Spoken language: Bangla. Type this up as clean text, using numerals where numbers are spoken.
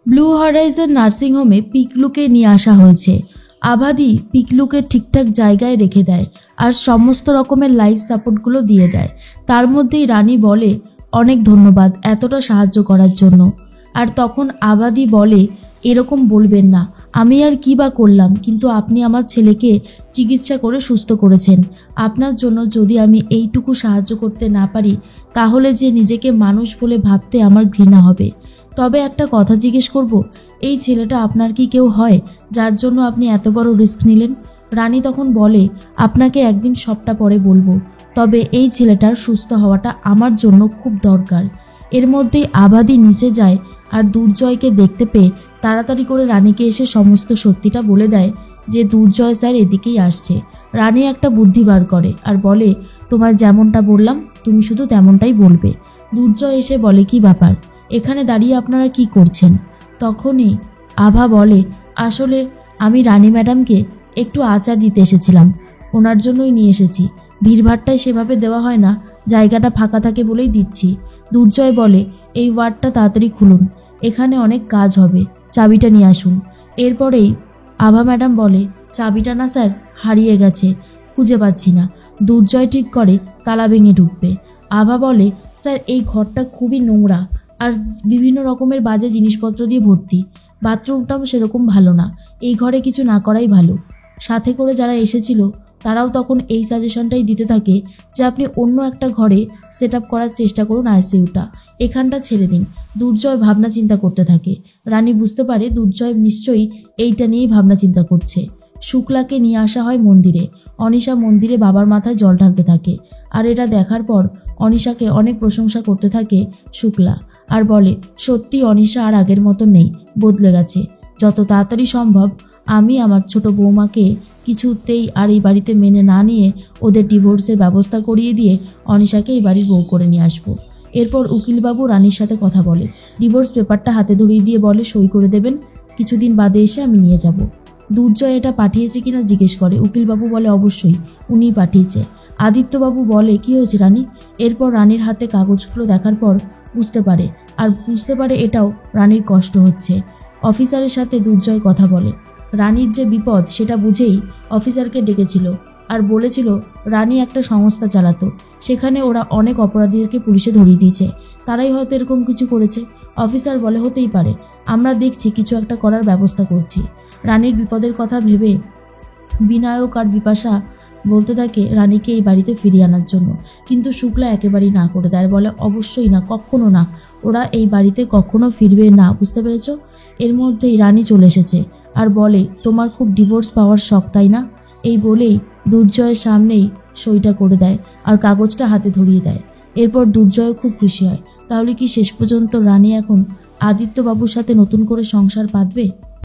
ব্লু হরাইজন নার্সিংহোমে পিকলুকে নিয়ে আসা হয়েছে। আবাদি পিকলুকে ঠিকঠাক জায়গায় রেখে দেয় আর সমস্ত রকমের লাইফ সাপোর্টগুলো দিয়ে দেয়। তার মধ্যেই রানী বলে, অনেক ধন্যবাদ এতটা সাহায্য করার জন্য। আর তখন আবাদি বলে, এরকম বলবেন না, আমি আর কী বা করলাম, কিন্তু আপনি আমার ছেলেকে চিকিৎসা করে সুস্থ করেছেন। আপনার জন্য যদি আমি এইটুকু সাহায্য করতে না পারি তাহলে যে নিজেকে মানুষ বলে ভাবতে আমার ঘৃণা হবে। তবে একটা কথা জিজ্ঞেস করব, এই ছেলেটা আপনার কি কেউ হয় যার জন্য আপনি এত বড় রিস্ক নিলেন? রানী তখন বলে, আপনাকে একদিন সবটা পরে বলবো, তবে এই ছেলেটার সুস্থ হওয়াটা আমার জন্য খুব দরকার। এর মধ্যেই আবাদি নিচে যায় আর দুর্জয়কে দেখতে পেয়ে তাড়াতাড়ি করে রানীকে এসে সমস্ত সত্যিটা বলে দেয় যে দুর্জয় স্যার এদিকেই আসছে। রানী একটা বুদ্ধি বার করে আর বলে, তোমায় যেমনটা বললাম তুমি শুধু তেমনটাই বলবে। দুর্জয় এসে বলে, কি ব্যাপার, এখানে দাঁড়িয়ে আপনারা কি করছেন? তখনই আভা বলে, আসলে আমি রানী ম্যাডামকে একটু আচার দিতে এসেছিলাম, ওনার জন্যই নিয়ে এসেছি। ভিড়ভাড়টায় সেভাবে দেওয়া হয় না, জায়গাটা ফাঁকা থাকে বলেই দিচ্ছি। দুর্জয় বলে, এই ওয়ার্ডটা তাড়াতাড়ি খুলুন, এখানে অনেক কাজ হবে, চাবিটা নিয়ে আসুন। এরপরেই আভা ম্যাডাম বলে, চাবিটা না স্যার, হারিয়ে গেছে, খুঁজে পাচ্ছি না। দুর্জয় ঠিক করে তালা ভেঙে ঢুকবে। আভা বলে, স্যার এই ঘরটা খুবই নোংরা আর বিভিন্ন রকমের বাজে জিনিসপত্র দিয়ে ভর্তি, বাথরুমটাও সেরকম ভালো না, এই ঘরে কিছু না করাই ভালো। সাথে করে যারা এসেছিল তারাও তখন এই সাজেশনটাই দিতে থাকে যে আপনি অন্য একটা ঘরে সেট আপ করার চেষ্টা করুন, আইসিইউটা এখানটা ছেড়ে দিন। দুর্জয় ভাবনা চিন্তা করতে থাকে। রানী বুঝতে পারে দুর্জয় নিশ্চয়ই এইটা নিয়েই ভাবনা চিন্তা করছে। শুক্লাকে নিয়ে আসা হয় মন্দিরে। অনিশা মন্দিরে বাবার মাথায় জল ঢালতে থাকে আর এটা দেখার পর অনিশাকে অনেক প্রশংসা করতে থাকে শুক্লা আর বলে, সত্যি অনিশা আর আগের মতো নেই, বদলে গেছে। যত তাড়াতাড়ি সম্ভব আমি আমার ছোট বৌমাকে কিছুতেই আর এই বাড়িতে মেনে না নিয়ে ওদের ডিভোর্সের ব্যবস্থা করিয়ে দিয়ে অনিশাকে এই বাড়ির বউ করে নিয়ে আসবো। এরপর উকিলবাবু রানীর সাথে কথা বলে, ডিভোর্স পেপারটা হাতে ধরিয়ে দিয়ে বলে সই করে দেবেন, কিছুদিন বাদে এসে আমি নিয়ে যাব। দুর্জয় এটা পাঠিয়েছে কিনা জিজ্ঞেস করে। উকিলবাবু বলে, অবশ্যই উনিই পাঠিয়েছে। আদিত্যবাবু বলে, কি হয়েছে রানী? এরপর রানীর হাতে কাগজগুলো দেখার পর বুঝতে পারে এটাও রানীর কষ্ট হচ্ছে। অফিসারের সাথে দুর্জয় কথা বলে। রানীর যে বিপদ সেটা বুঝেই অফিসারকে ডেকেছিল আর বলেছিল রানী একটা সংস্থা চালাতো, সেখানে ওরা অনেক অপরাধীদেরকে পুলিশে ধরিয়ে দিয়েছে, তারাই হয়তো এরকম কিছু করেছে। অফিসার বলে, হতেই পারে, আমরা দেখছি কিছু একটা করার ব্যবস্থা করছি। রানীর বিপদের কথা ভেবে বিনায়ক আর বিপাশা বলতে থাকে রানীকে এই বাড়িতে ফিরিয়ে আনার জন্য, কিন্তু শুক্লা একেবারেই না করে দেয়, বলে অবশ্যই না, কখনো না, ওরা এই বাড়িতে কখনো ফিরবে না, বুঝতে পেরেছ? এর মধ্যেই রানী চলে এসেছে আর বলে, তোমার খুব ডিভোর্স পাওয়ার শখ তাই না? এই বলেই দুর্জয়ের সামনেই সইটা করে দেয় আর কাগজটা হাতে ধরিয়ে দেয়। এরপর দুর্জয় খুব খুশি হয়। তাহলে কি শেষ পর্যন্ত রানী এখন আদিত্যবাবুর সাথে নতুন করে সংসার পাতবে?